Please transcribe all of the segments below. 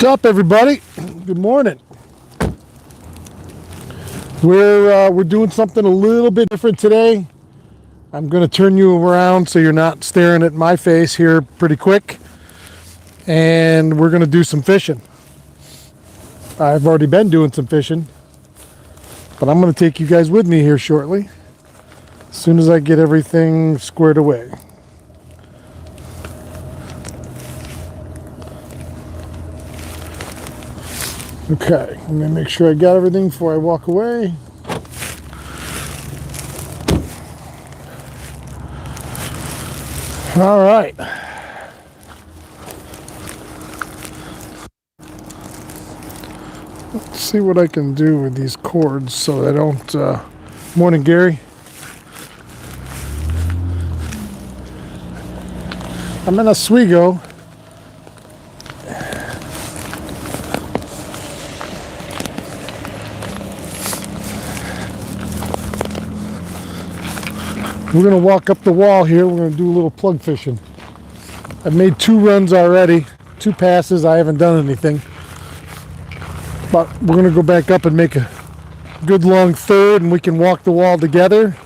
What's up, everybody? Good morning. We're doing something a little bit different today. I'm going to turn you around so you're not staring at my face here pretty quick. And we're going to do some fishing. I've already been doing some fishing, but I'm going to take you guys with me here shortly, as soon as I get everything squared away. Okay, let me make sure I got everything before I walk away. All right. Let's see what I can do with these cords so I don't... Morning, Gary. I'm in Oswego. We're going to walk up the wall here. We're going to do a little plug fishing. I've made 2 runs already, 2 passes. I haven't done anything. But we're going to go back up and make a good long third, and we can walk the wall together.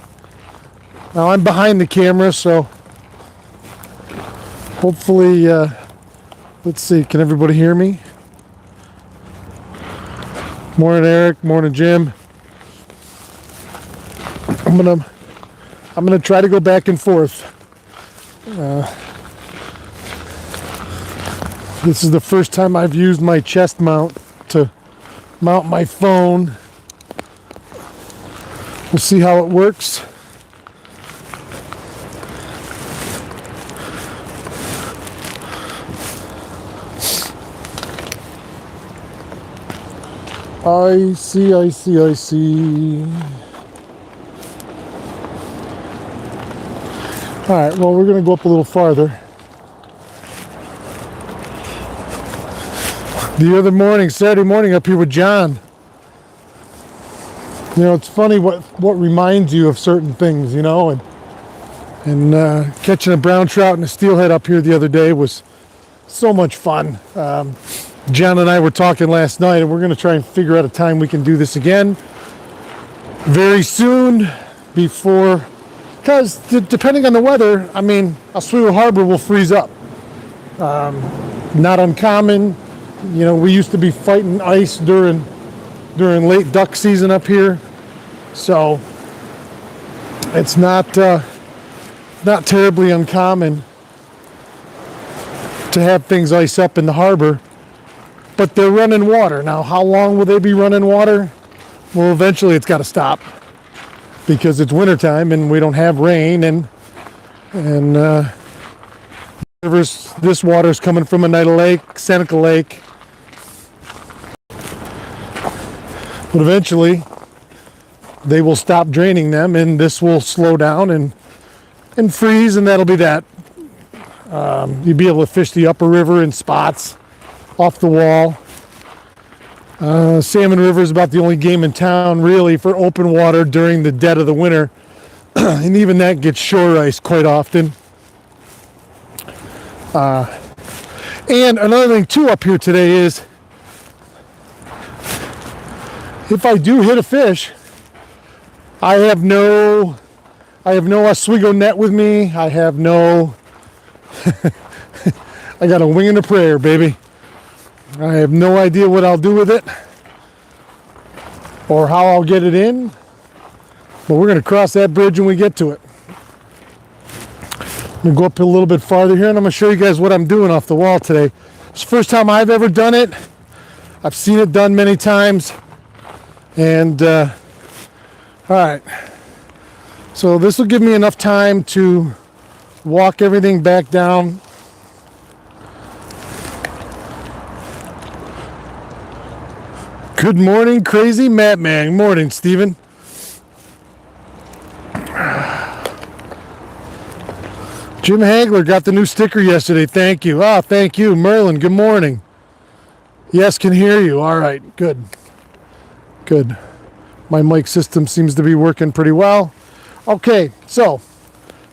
Now I'm behind the camera, so hopefully, let's see, can everybody hear me? Morning, Eric. Morning, Jim. I'm gonna try to go back and forth. This is the first time I've used my chest mount to mount my phone. We'll see how it works. I see. All right, well, we're going to go up a little farther. The other morning, Saturday morning, up here with John. You know, it's funny what reminds you of certain things, you know, and catching a brown trout and a steelhead up here the other day was so much fun. John and I were talking last night, and we're going to try and figure out a time we can do this again very soon before... Because depending on the weather, I mean, Oswego Harbor will freeze up. Not uncommon. You know, we used to be fighting ice during late duck season up here. So it's not terribly uncommon to have things ice up in the harbor. But they're running water. Now, how long will they be running water? Well, eventually it's got to stop, because it's wintertime and we don't have rain, and this water is coming from Oneida Lake, Seneca Lake. But eventually they will stop draining them, and this will slow down and freeze, and that'll be that. You'll be able to fish the upper river in spots off the wall. Salmon River is about the only game in town really for open water during the dead of the winter. And even that gets shore ice quite often. And another thing too up here today is, if I do hit a fish, I have no Oswego net with me. I have no I got a wing and a prayer, baby. I have no idea what I'll do with it or how I'll get it in, but we're going to cross that bridge when we get to it. I'm going to go up a little bit farther here, and I'm going to show you guys what I'm doing off the wall today. It's the first time I've ever done it. I've seen it done many times, and all right, so this will give me enough time to walk everything back down. Good morning, crazy Matt Man. Morning, Steven. Jim Hagler got the new sticker yesterday. Thank you. Thank you. Merlin, good morning. Yes, can hear you. All right, good. Good. My mic system seems to be working pretty well. Okay, so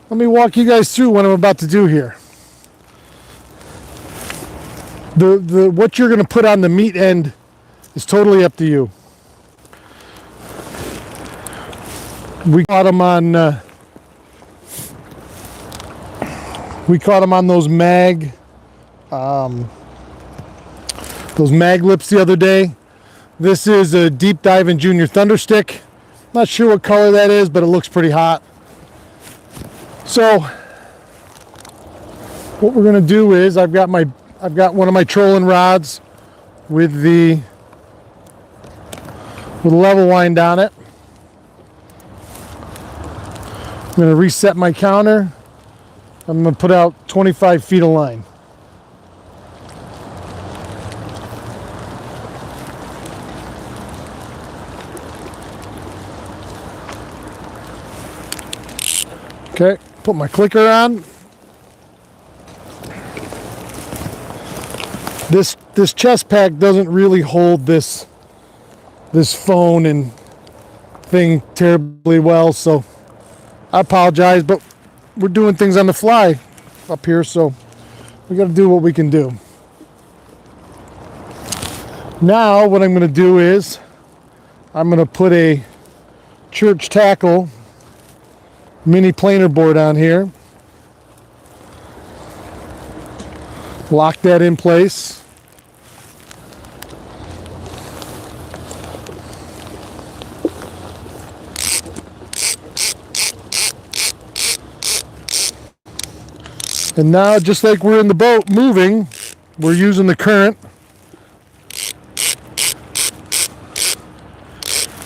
let me walk you guys through what I'm about to do here. The what you're going to put on the meat end is totally up to you. We caught them on those mag lips the other day. This is a deep diving junior thunder stick. Not sure what color that is, but it looks pretty hot. So what we're gonna do is I've got one of my trolling rods with a level wind on it. I'm gonna reset my counter. I'm gonna put out 25 feet of line. Okay, put my clicker on. This chest pack doesn't really hold this phone and thing terribly well, so I apologize, but we're doing things on the fly up here, so we got to do what we can do. Now what I'm going to do is I'm going to put a church tackle mini planer board on here, lock that in place. And now, just like we're in the boat moving, we're using the current.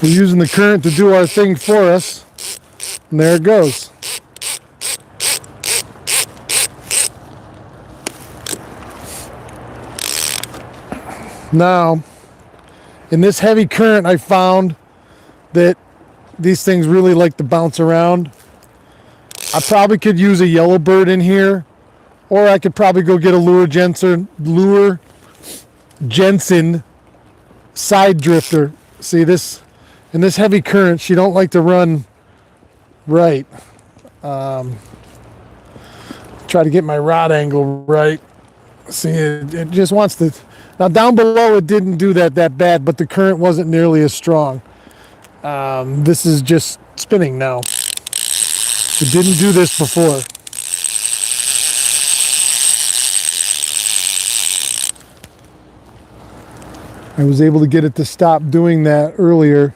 We're using the current to do our thing for us. And there it goes. Now, in this heavy current, I found that these things really like to bounce around. I probably could use a yellow bird in here, or I could probably go get a Lure Jensen side drifter. See this, in this heavy current, she don't like to run right. Try to get my rod angle right. See, it just wants to. Now down below it didn't do that bad, but the current wasn't nearly as strong. This is just spinning now. It didn't do this before. I was able to get it to stop doing that earlier.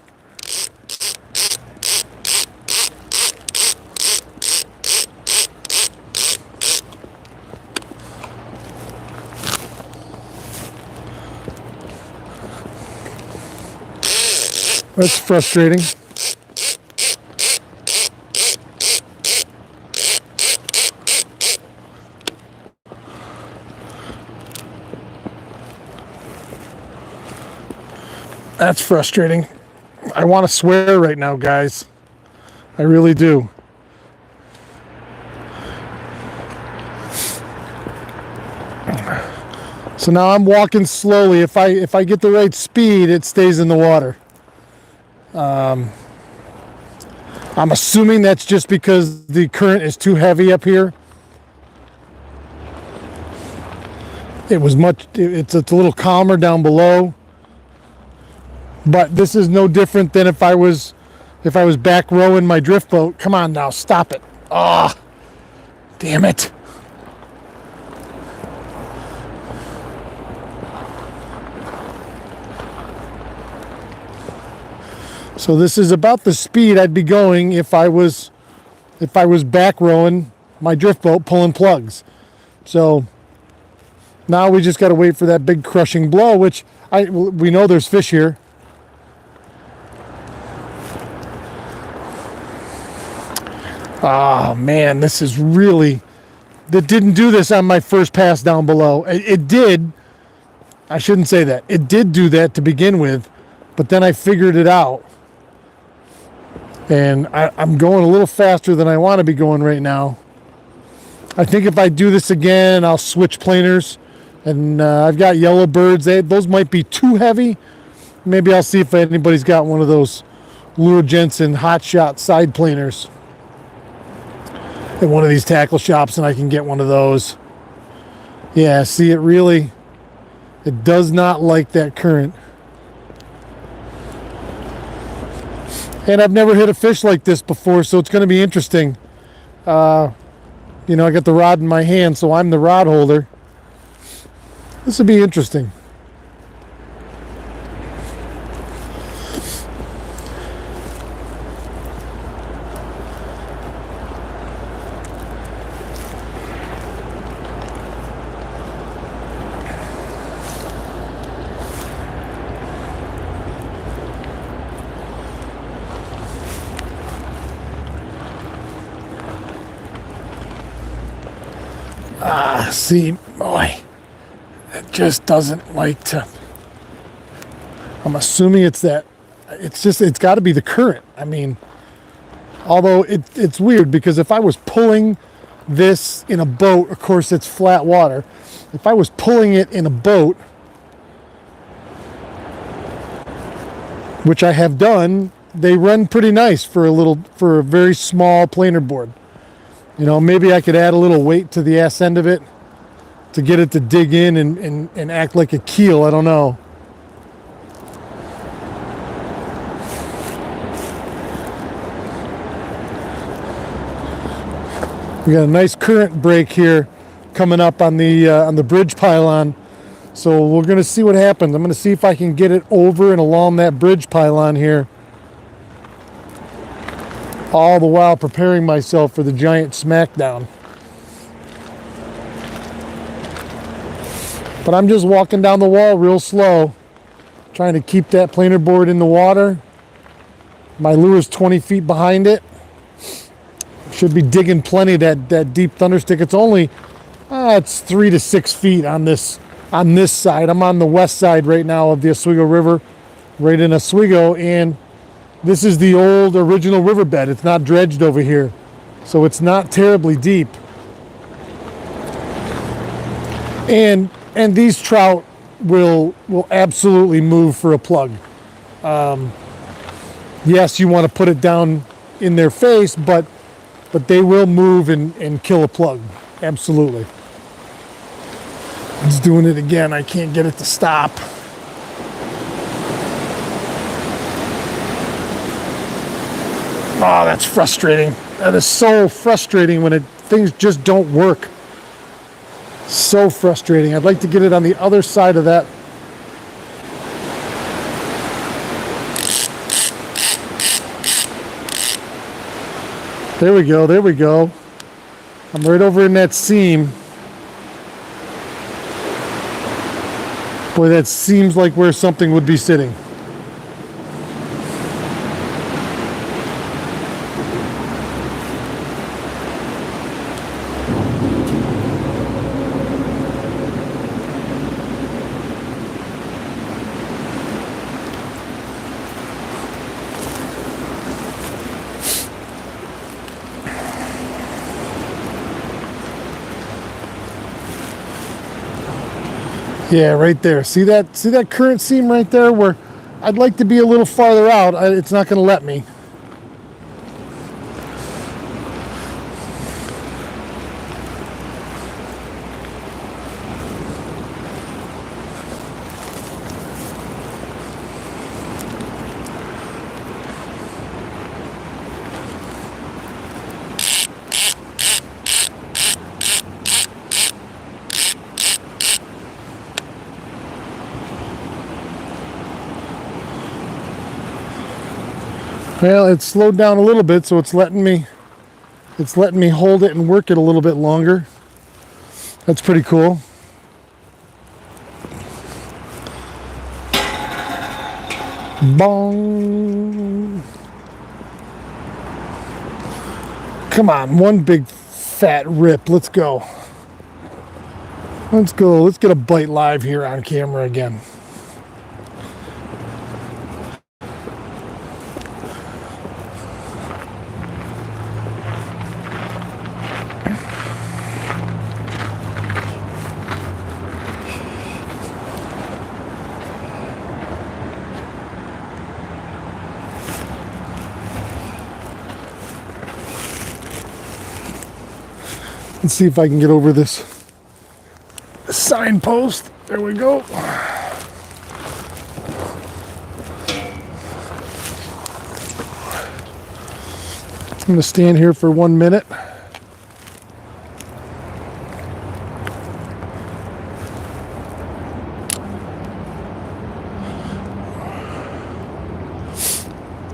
That's frustrating. That's frustrating. I want to swear right now, guys. I really do. So now I'm walking slowly. If I get the right speed, it stays in the water. I'm assuming that's just because the current is too heavy up here. It's a little calmer down below. But this is no different than if I was back rowing my drift boat. Come on now, stop it. Ah, oh, damn it. So this is about the speed I'd be going if I was back rowing my drift boat pulling plugs. So now we just got to wait for that big crushing blow, which we know there's fish here. Oh man, this is really, that didn't do this on my first pass down below. It did. I shouldn't say that. It did do that to begin with, but then I figured it out. And I'm going a little faster than I want to be going right now. I think if I do this again, I'll switch planers. And I've got yellow birds. Those might be too heavy. Maybe I'll see if anybody's got one of those Lure Jensen hot shot side planers at one of these tackle shops, and I can get one of those. Yeah, see, it really It does not like that current. And I've never hit a fish like this before, so it's going to be interesting. You know, I got the rod in my hand, so I'm the rod holder. This will be interesting. See, boy, it just doesn't like to. I'm assuming it's that. It's got to be the current. I mean, although it's weird because if I was pulling this in a boat, of course it's flat water. If I was pulling it in a boat, which I have done, they run pretty nice for a very small planer board. You know, maybe I could add a little weight to the ass end of it to get it to dig in and act like a keel. I don't know. We got a nice current break here coming up on the bridge pylon. So we're going to see what happens. I'm going to see if I can get it over and along that bridge pylon here. All the while preparing myself for the giant smackdown. But I'm just walking down the wall real slow, trying to keep that planer board in the water. My lure's 20 feet behind it. Should be digging plenty of that deep thunderstick. It's only, it's 3 to 6 feet on this side. I'm on the west side right now of the Oswego River, right in Oswego, and this is the old original riverbed. It's not dredged over here, so it's not terribly deep. And these trout will absolutely move for a plug. Yes, you want to put it down in their face, but they will move and kill a plug. Absolutely. It's doing it again. I can't get it to stop. Oh, that's frustrating. That is so frustrating when things just don't work. So frustrating. I'd like to get it on the other side of that. There we go, there we go. I'm right over in that seam. Boy, that seems like where something would be sitting. Yeah, right there. See that current seam right there where I'd like to be a little farther out. It's not going to let me. Well, it's slowed down a little bit, so it's letting me hold it and work it a little bit longer. That's pretty cool. Bong. Come on, one big fat rip. Let's go. Let's go. Let's get a bite live here on camera again. Let's see if I can get over this signpost. There we go. I'm going to stand here for 1 minute.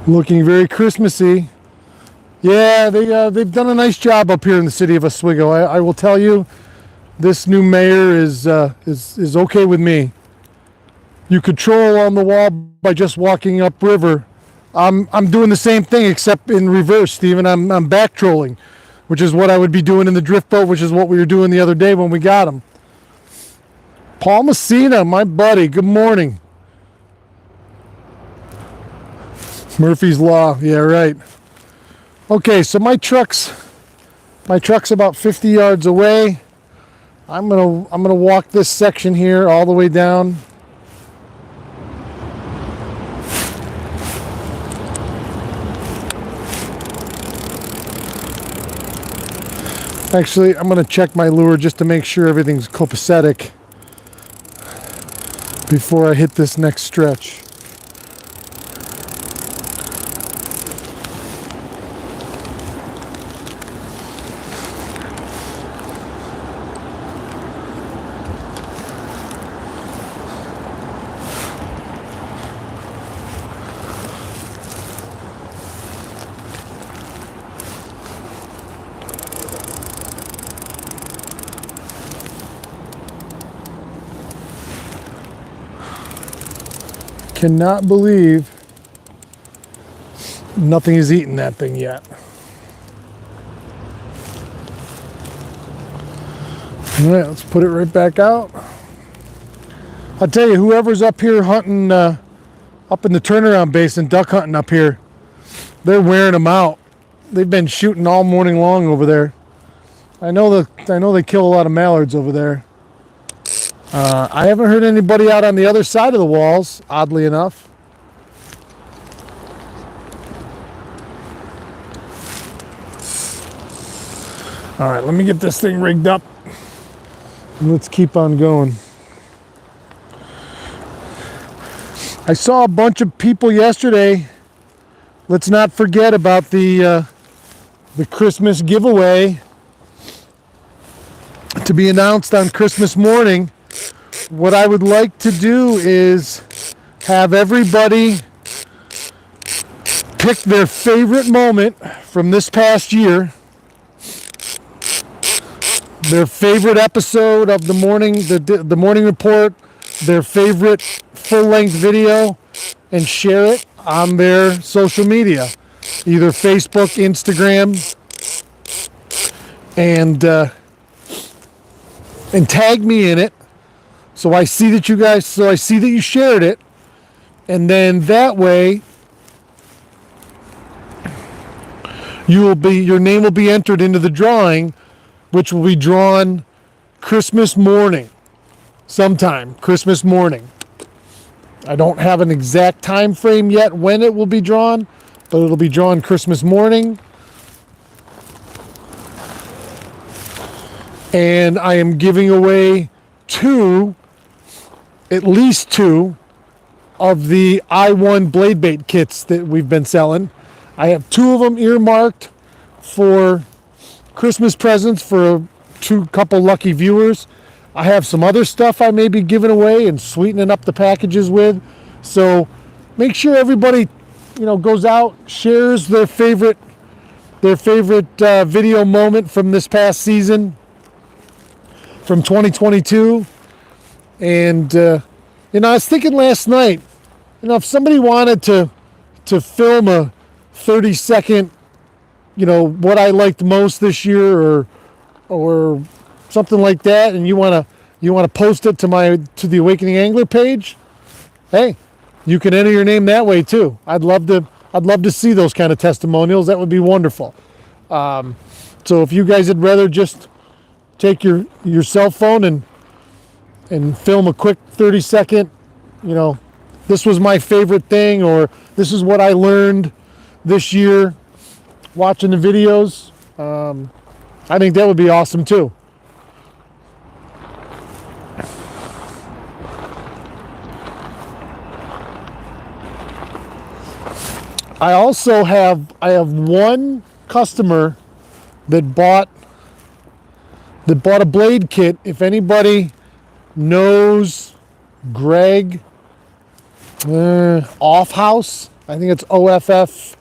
Looking very Christmassy. Yeah, they've done a nice job up here in the city of Oswego. I will tell you, this new mayor is okay with me. You could troll on the wall by just walking upriver. I'm doing the same thing except in reverse, Stephen. I'm back trolling, which is what I would be doing in the drift boat, which is what we were doing the other day when we got him. Paul Messina, my buddy. Good morning. Murphy's Law. Yeah, right. Okay, so my truck's about 50 yards away. I'm gonna walk this section here all the way down. Actually, I'm gonna check my lure just to make sure everything's copacetic before I hit this next stretch. Cannot believe nothing has eaten that thing yet. All right, let's put it right back out. I'll tell you, whoever's up here hunting, up in the turnaround basin, duck hunting up here, they're wearing them out. They've been shooting all morning long over there. I know they kill a lot of mallards over there. I haven't heard anybody out on the other side of the walls, oddly enough. All right, let me get this thing rigged up. And let's keep on going. I saw a bunch of people yesterday. Let's not forget about the Christmas giveaway to be announced on Christmas morning. What I would like to do is have everybody pick their favorite moment from this past year, their favorite episode of the morning report, their favorite full-length video, and share it on their social media, either Facebook, Instagram, and tag me in it. So I see that you shared it, and then that way your name will be entered into the drawing, which will be drawn Christmas morning, sometime Christmas morning. I don't have an exact time frame yet when it will be drawn, but it'll be drawn Christmas morning. And I am giving away at least two of the I-1 blade bait kits that we've been selling. I have two of them earmarked for Christmas presents for a couple lucky viewers. I have some other stuff I may be giving away and sweetening up the packages with. So make sure everybody, goes out, shares their favorite video moment from this past season, from 2022. And I was thinking last night, if somebody wanted to film a 30-second, what I liked most this year, or something like that, and you want to post it to the Awakening Angler page, hey, you can enter your name that way too. I'd love to see those kind of testimonials. That would be wonderful. So if you guys would rather just take your cell phone and film a quick 30-second, this was my favorite thing, or this is what I learned this year watching the videos, I think that would be awesome too. I have one customer that bought a blade kit. If anybody knows Greg Offhouse, I think it's Offhaus.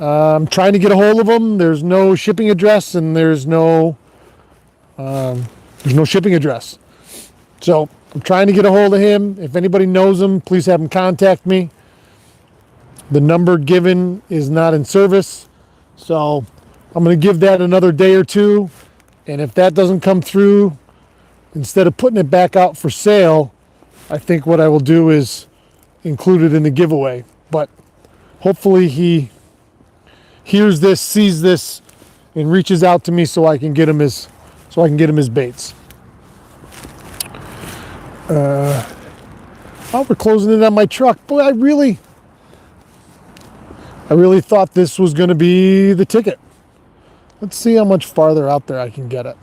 I'm trying to get a hold of him. There's no shipping address, and there's no shipping address. So I'm trying to get a hold of him. If anybody knows him, please have him contact me. The number given is not in service, so I'm going to give that another day or two. And if that doesn't come through, instead of putting it back out for sale, I think what I will do is include it in the giveaway. But hopefully he hears this, sees this, and reaches out to me so I can get him his baits. Oh, we're closing in on my truck. Boy, I really thought this was going to be the ticket. Let's see how much farther out there I can get it.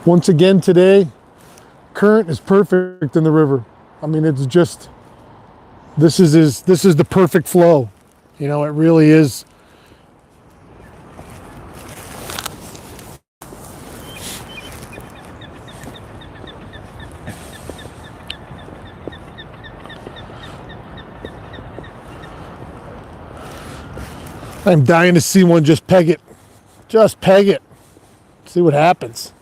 Once again today, current is perfect in the river. I mean, it's just, this is the perfect flow. You know, it really is. I'm dying to see one just peg it. Just peg it. See what happens.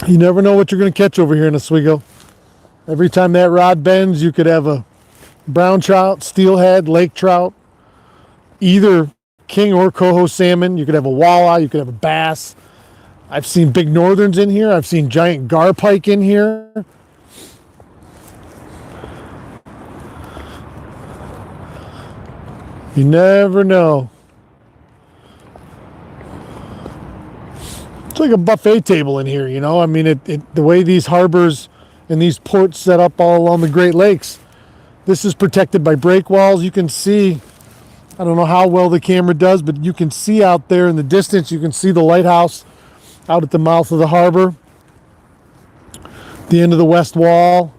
You never know what you're going to catch over here in Oswego. Every time that rod bends, you could have a brown trout, steelhead, lake trout, either king or coho salmon. You could have a walleye, you could have a bass. I've seen big northerns in here. I've seen giant gar pike in here. You never know. It's like a buffet table in here, you know. I mean, the way these harbors and these ports set up all along the Great Lakes, this is protected by break walls. You can see, I don't know how well the camera does, but you can see out there in the distance, you can see the lighthouse out at the mouth of the harbor, the end of the west wall.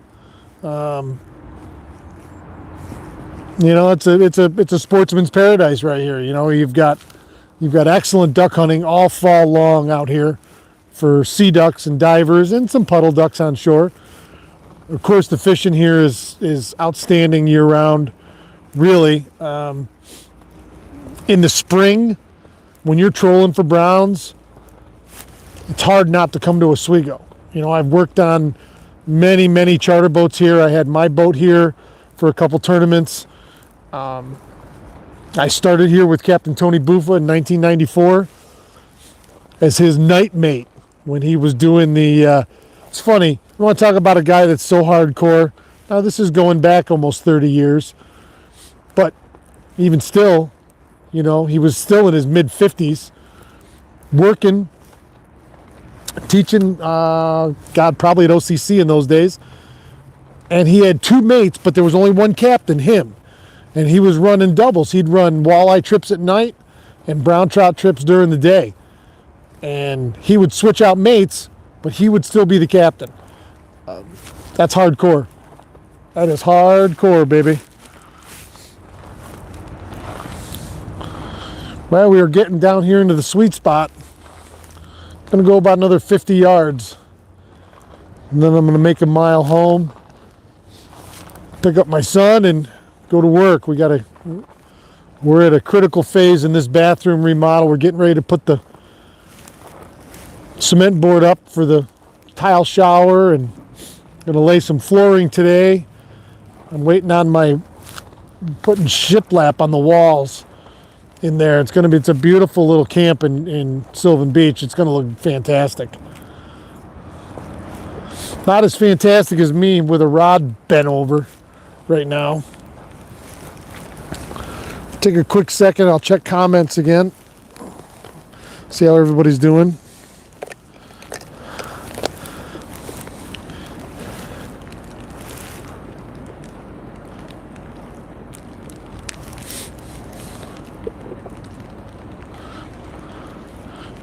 You know, it's a sportsman's paradise right here. You know, you've got excellent duck hunting all fall long out here for sea ducks and divers and some puddle ducks on shore. Of course, the fishing here is outstanding year round. Really, in the spring, when you're trolling for browns, it's hard not to come to Oswego. You know, I've worked on many charter boats here. I had my boat here for a couple tournaments. I started here with Captain Tony Buffa in 1994 as his night mate when he was doing the, it's funny, you want to talk about a guy that's so hardcore. Now this is going back almost 30 years, but even still, you know, he was still in his mid 50s working, teaching, God, probably at OCC in those days. And he had two mates, but there was only one captain, him. And he was running doubles. He'd run walleye trips at night and brown trout trips during the day. And he would switch out mates, but he would still be the captain. That's hardcore. That is hardcore, baby. Well, we are getting down here into the sweet spot. Gonna go about another 50 yards. And then I'm gonna make a mile home, pick up my son, and go to work. We're at a critical phase in this bathroom remodel. We're getting ready to put the cement board up for the tile shower and gonna lay some flooring today. I'm waiting on putting shiplap on the walls in there. It's a beautiful little camp in Sylvan Beach. It's gonna look fantastic. Not as fantastic as me with a rod bent over right now. Take a quick second. I'll check comments again. See how everybody's doing.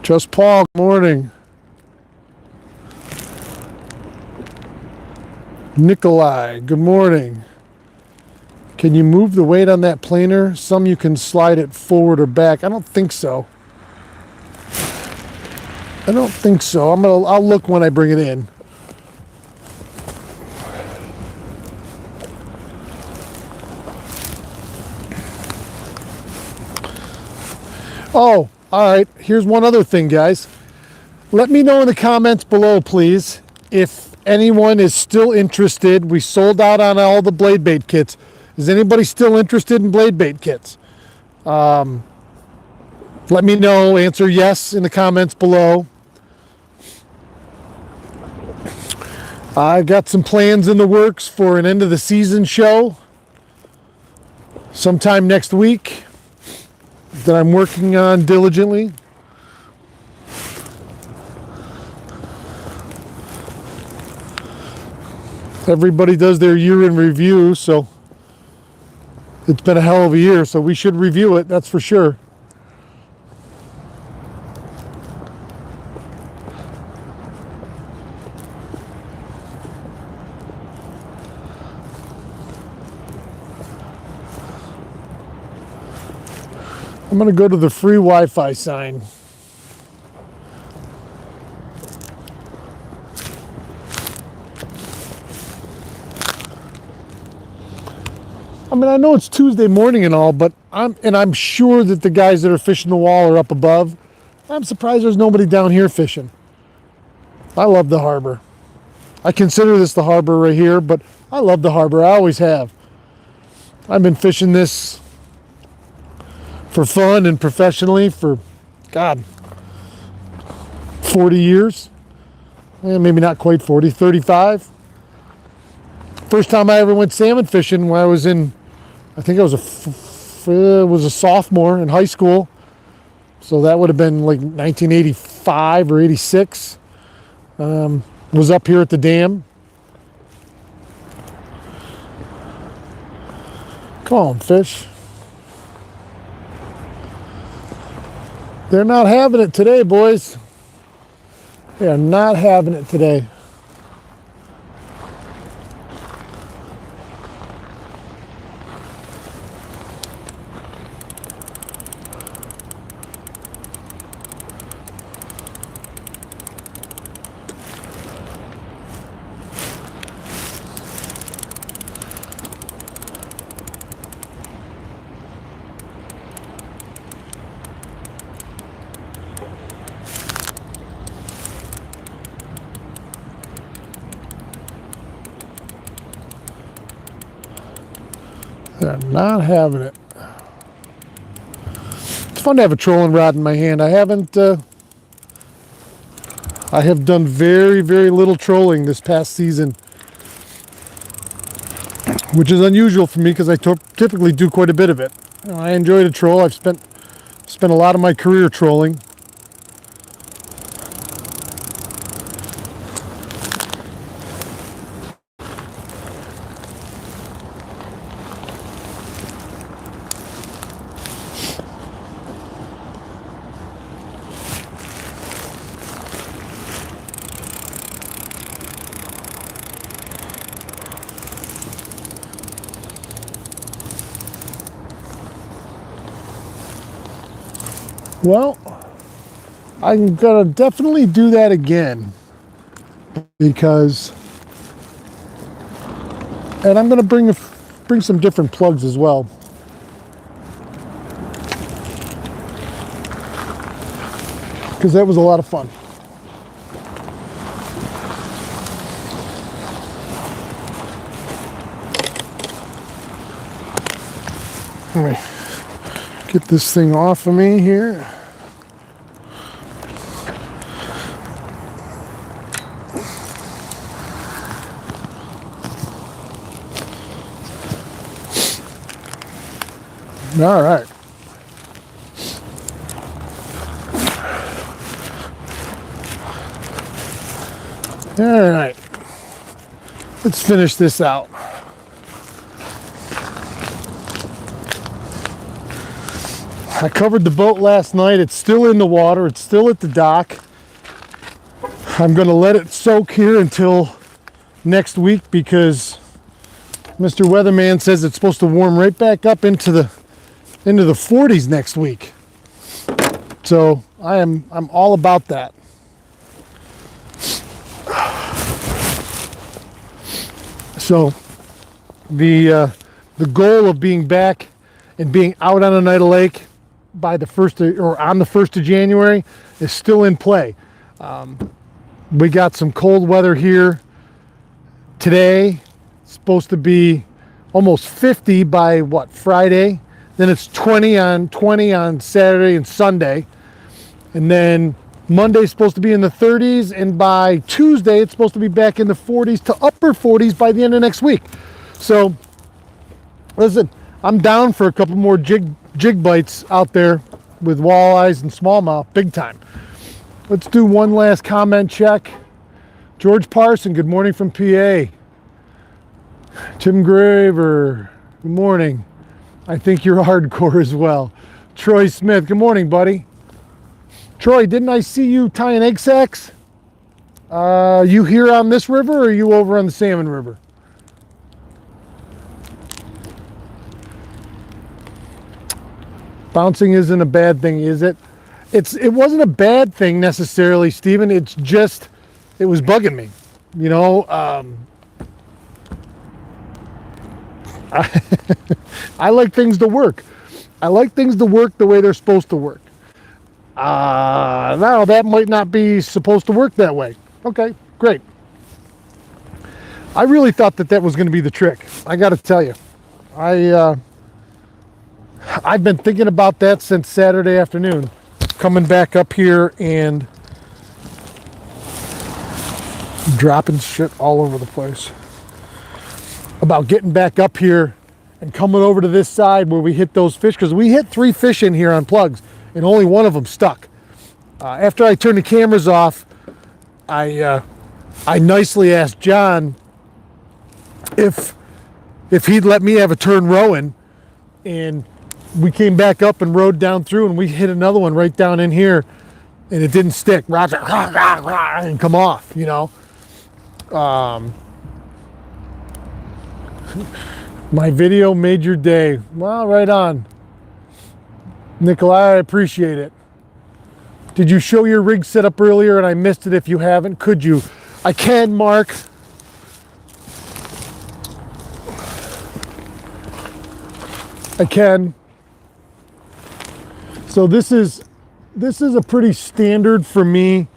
Just Paul, good morning. Nikolai, good morning. Can you move the weight on that planer? Some you can slide it forward or back. I don't think so. I'll look when I bring it in. Oh, all right. Here's one other thing, guys. Let me know in the comments below, please, if anyone is still interested. We sold out on all the blade bait kits. Is anybody still interested in blade bait kits? Let me know. Answer yes in the comments below. I got some plans in the works for an end of the season show sometime next week that I'm working on diligently. Everybody does their year in review, so it's been a hell of a year, so we should review it, that's for sure. I'm going to go to the free Wi-Fi sign. I mean, I know it's Tuesday morning and all, but I'm sure that the guys that are fishing the wall are up above. I'm surprised there's nobody down here fishing. I love the harbor. I consider this the harbor right here, but I love the harbor. I always have. I've been fishing this for fun and professionally for, God, 40 years. Maybe not quite 40, 35. First time I ever went salmon fishing when I was in, I think I was a sophomore in high school. So that would have been like 1985 or 86. Was up here at the dam. Come on, fish. They're not having it today, boys. They are not having it today. They're not having it. It's fun to have a trolling rod in my hand. I have done very, very little trolling this past season, which is unusual for me because I typically do quite a bit of it. I enjoy to troll. I've spent a lot of my career trolling. Well, I'm gonna definitely do that again because, and I'm gonna bring some different plugs as well. Because that was a lot of fun. All right, get this thing off of me here. All right. All right. Let's finish this out. I covered the boat last night. It's still in the water. It's still at the dock. I'm going to let it soak here until next week because Mr. Weatherman says it's supposed to warm right back up into the 40s next week. So I'm all about that. So the goal of being back and being out on Oneida Lake by the 1st or on the 1st of January is still in play. We got some cold weather here today. It's supposed to be almost 50 by Friday. Then it's 20 on Saturday and Sunday. And then Monday's supposed to be in the 30s, and by Tuesday it's supposed to be back in the 40s to upper 40s by the end of next week. So listen, I'm down for a couple more jig bites out there with walleyes and smallmouth, big time. Let's do one last comment check. George Parson, good morning from PA. Tim Graver, good morning. I think you're hardcore as well. Troy Smith, good morning, buddy. Troy, didn't I see you tying egg sacs? You here on this river, or are you over on the Salmon River? Bouncing isn't a bad thing, is it? It wasn't a bad thing necessarily, Stephen. It's just, it was bugging me. You know, I like things to work. I like things to work the way they're supposed to work. Now that might not be supposed to work that way. Okay, great. I really thought that was going to be the trick. I got to tell you, I've been thinking about that since Saturday afternoon, coming back up here and dropping shit all over the place. About getting back up here and coming over to this side where we hit those fish, because we hit 3 fish in here on plugs and only one of them stuck. After I turned the cameras off, I nicely asked John if he'd let me have a turn rowing, and we came back up and rowed down through, and we hit another one right down in here, and it didn't stick. Roger, and come off, you know. My video made your day. Well, right on. Nikolai, I appreciate it. Did you show your rig setup earlier and I missed it? If you haven't, could you? I can, Mark. I can. So this is a pretty standard for me.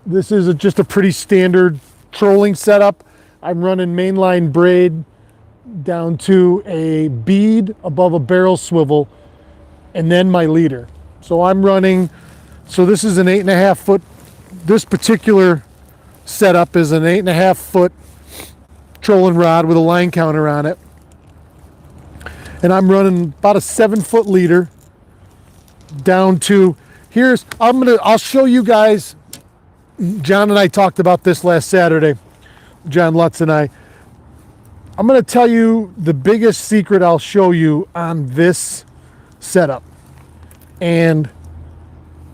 This is just a pretty standard trolling setup. I'm running mainline braid down to a bead above a barrel swivel, and then my leader. So I'm running, so this is an 8.5 foot, this particular setup is an 8.5 foot trolling rod with a line counter on it. And I'm running about a 7 foot leader down to, I'll show you guys, John and I talked about this last Saturday, John Lutz and I. I'm going to tell you the biggest secret I'll show you on this setup. And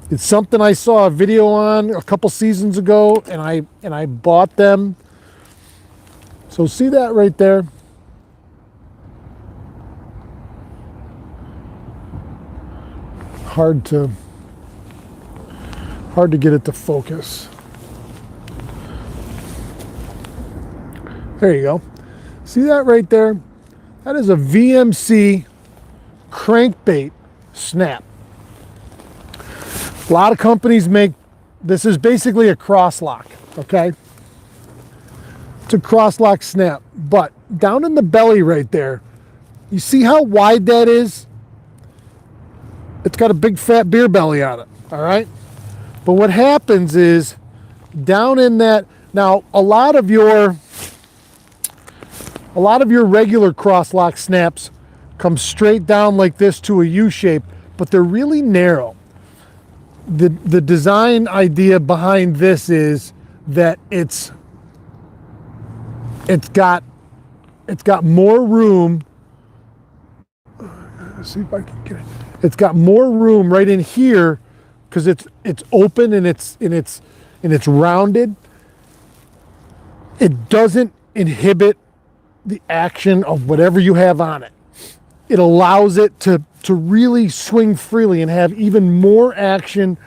it's something I saw a video on a couple seasons ago, and I bought them. So see that right there? Hard to get it to focus. There you go. See that right there? That is a VMC crankbait snap. A lot of companies make, this is basically a cross lock, okay? It's a cross lock snap, but down in the belly right there, you see how wide that is? It's got a big fat beer belly on it, all right? But what happens is down in that, now a lot of your regular cross lock snaps come straight down like this to a U shape, but they're really narrow. The design idea behind this is that it's got more room Let's see if I can get it. It's got more room right in here because it's open and it's rounded. It doesn't inhibit the action of whatever you have on it. It allows it to really swing freely and have even more action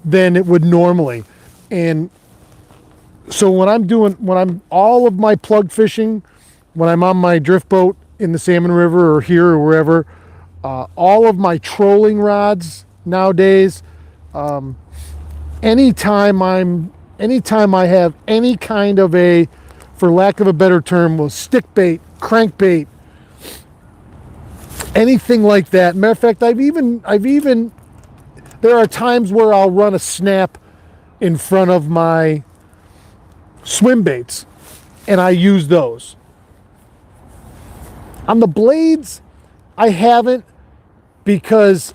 than it would normally. And so when I'm all of my plug fishing, when I'm on my drift boat in the Salmon River or here or wherever, all of my trolling rods nowadays, anytime I have any kind of a, for lack of a better term, well, stick bait, crankbait, anything like that. Matter of fact, I've even there are times where I'll run a snap in front of my swim baits, and I use those. On the blades, I haven't, because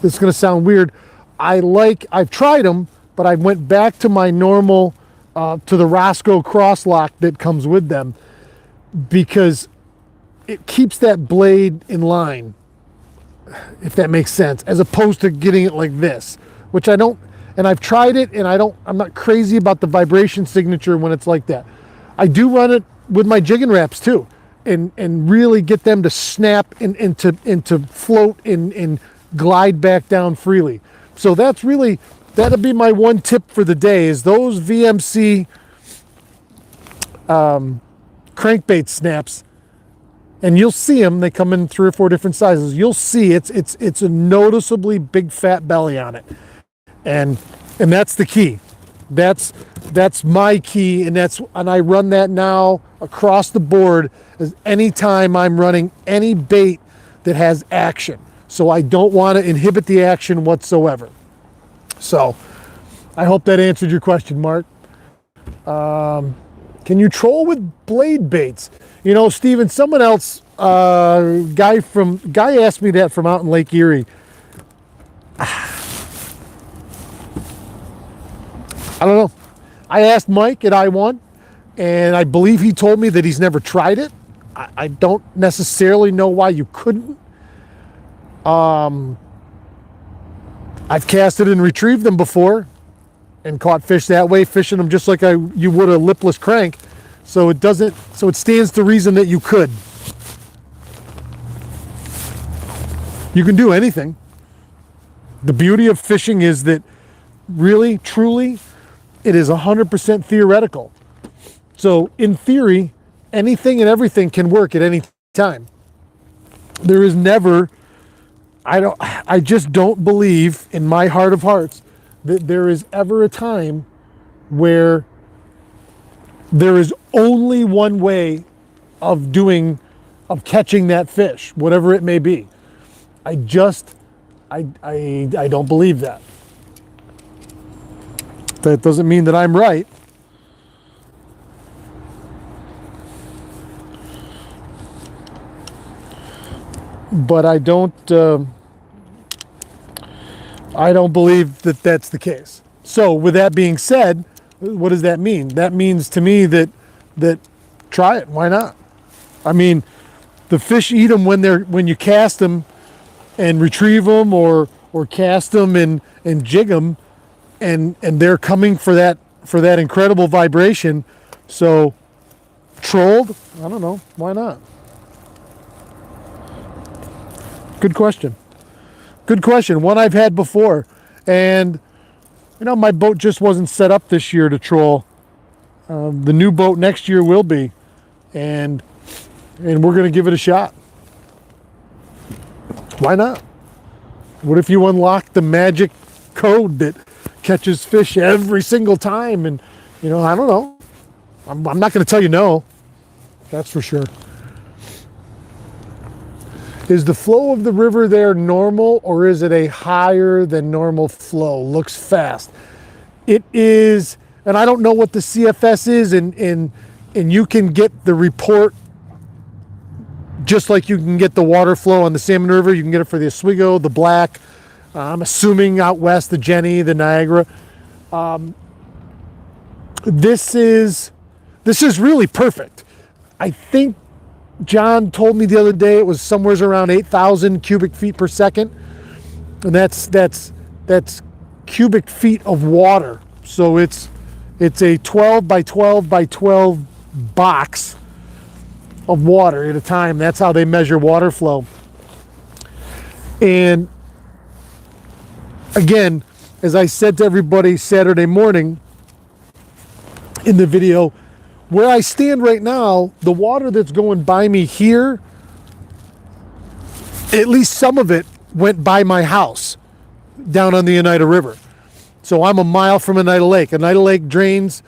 this is going to sound weird. I've tried them, but I went back to my normal, to the Roscoe crosslock that comes with them, because it keeps that blade in line, if that makes sense, as opposed to getting it like this, which I don't, and I've tried it, and I'm not crazy about the vibration signature when it's like that. I do run it with my jigging wraps too, and really get them to snap and to float and glide back down freely. So that'll be my one tip for the day, is those VMC crankbait snaps. And you'll see them, they come in 3 or 4 different sizes. You'll see it's a noticeably big fat belly on it. And that's the key. That's my key, and I run that now across the board as anytime I'm running any bait that has action. So I don't want to inhibit the action whatsoever. So I hope that answered your question, Mark. Can you troll with blade baits? You know, Steven, someone else, guy asked me that from out in Lake Erie. I don't know. I asked Mike at I1, and I believe he told me that he's never tried it. I don't necessarily know why you couldn't. I've casted and retrieved them before and caught fish that way, fishing them just like you would a lipless crank. So it stands to reason that you could. You can do anything. The beauty of fishing is that really, truly, it is 100% theoretical. So in theory, anything and everything can work at any time. There is never, I just don't believe in my heart of hearts that there is ever a time where there is only one way of catching that fish, whatever it may be. I don't believe that. That doesn't mean that I'm right. But I don't believe that that's the case. So with that being said, what does that mean? That means to me that try it. Why not? I mean, the fish eat them when you cast them and retrieve them, or cast them and jig them, and they're coming for that incredible vibration. So trolled, I don't know, why not? Good question. One I've had before. And my boat just wasn't set up this year to troll. The new boat next year will be, and we're going to give it a shot. Why not? What if you unlock the magic code that catches fish every single time? And I don't know. I'm not going to tell you no. That's for sure. Is the flow of the river there normal, or is it a higher than normal flow? Looks fast. It is, and I don't know what the CFS is, and you can get the report just like you can get the water flow on the Salmon River. You can get it for the Oswego, the Black, I'm assuming out west, the Jenny, the Niagara. This is really perfect. I think John told me the other day it was somewhere around 8,000 cubic feet per second, and that's cubic feet of water. So it's a 12 by 12 by 12 box of water at a time. That's how they measure water flow. And again, as I said to everybody Saturday morning in the video, where I stand right now, the water that's going by me here, at least some of it went by my house down on the Oneida River. So I'm a mile from Oneida Lake. Oneida Lake drains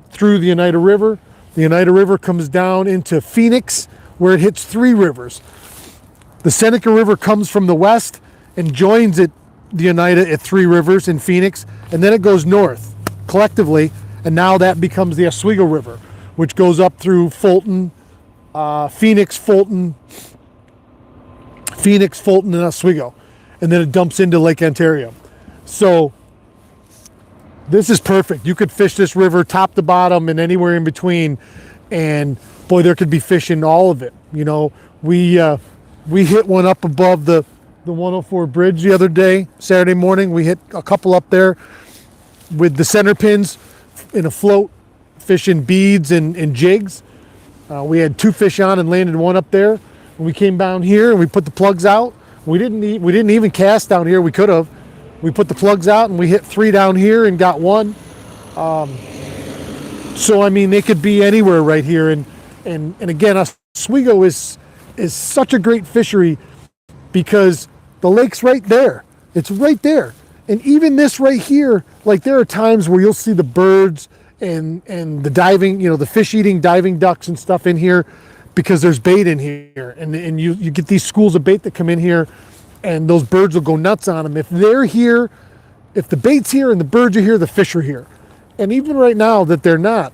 through the Oneida River. The Oneida River comes down into Phoenix, where it hits three rivers. The Seneca River comes from the west and joins the Oneida at Three Rivers in Phoenix, and then it goes north collectively, and now that becomes the Oswego River, which goes up through Fulton, Phoenix, Fulton, and Oswego, and then it dumps into Lake Ontario. So this is perfect. You could fish this river top to bottom and anywhere in between, and boy, there could be fish in all of it. You know, we hit one up above the 104 bridge the other day, Saturday morning. We hit a couple up there with the center pins in a float, fishing beads and jigs. We had two fish on and landed one up there. And we came down here and we put the plugs out. We didn't even cast down here. We could have. We put the plugs out and we hit three down here and got one. So I mean, they could be anywhere right here. And again, Oswego is such a great fishery because the lake's right there. It's right there. And even this right here, like there are times where you'll see the birds and the diving, you know, the fish eating diving ducks and stuff in here because there's bait in here. And you get these schools of bait that come in here and those birds will go nuts on them. If they're here, if the bait's here and the birds are here, the fish are here. And even right now that they're not,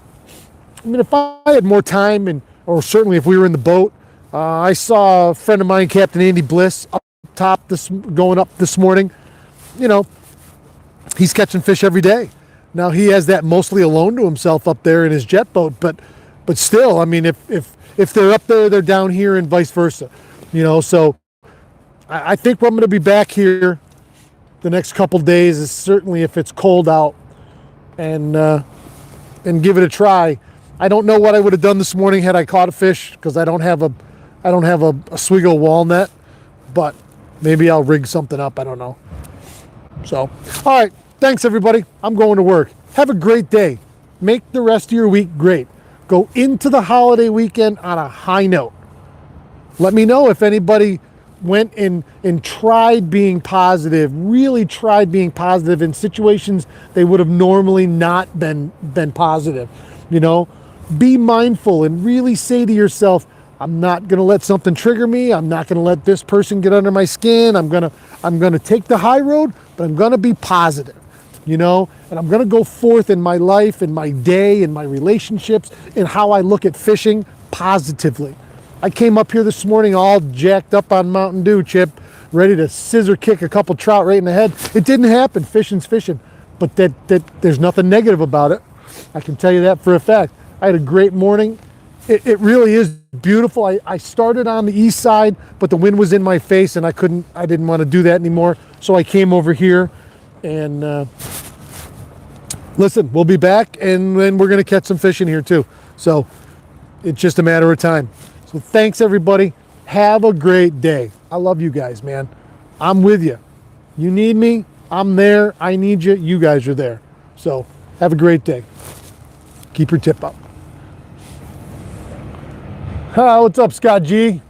I mean, if I had more time or certainly if we were in the boat, I saw a friend of mine, Captain Andy Bliss, up top going up this morning. You know, he's catching fish every day. Now he has that mostly alone to himself up there in his jet boat, but still, I mean, if they're up there, they're down here and vice versa. You know, so I think I'm going to be back here the next couple days, is certainly if it's cold out, and give it a try. I don't know what I would have done this morning had I caught a fish because I don't have a Oswego walnut, but maybe I'll rig something up. I don't know. So, all right. Thanks, everybody. I'm going to work. Have a great day. Make the rest of your week great. Go into the holiday weekend on a high note. Let me know if anybody went and tried being positive, really tried being positive in situations they would have normally not been positive. You know, be mindful and really say to yourself, I'm not going to let something trigger me. I'm not going to let this person get under my skin. I'm going to take the high road, but I'm going to be positive. You know, and I'm going to go forth in my life, in my day, in my relationships, in how I look at fishing positively. I came up here this morning all jacked up on Mountain Dew, Chip, ready to scissor kick a couple trout right in the head. It didn't happen. Fishing's fishing. But that there's nothing negative about it. I can tell you that for a fact. I had a great morning. It really is beautiful. I started on the east side, but the wind was in my face and I didn't want to do that anymore. So I came over here. And listen, we'll be back, and then we're going to catch some fish in here too. So it's just a matter of time. So thanks, everybody. Have a great day. I love you guys, man. I'm with you. You need me, I'm there. I need you, you guys are there. So have a great day. Keep your tip up. What's up, Scott G?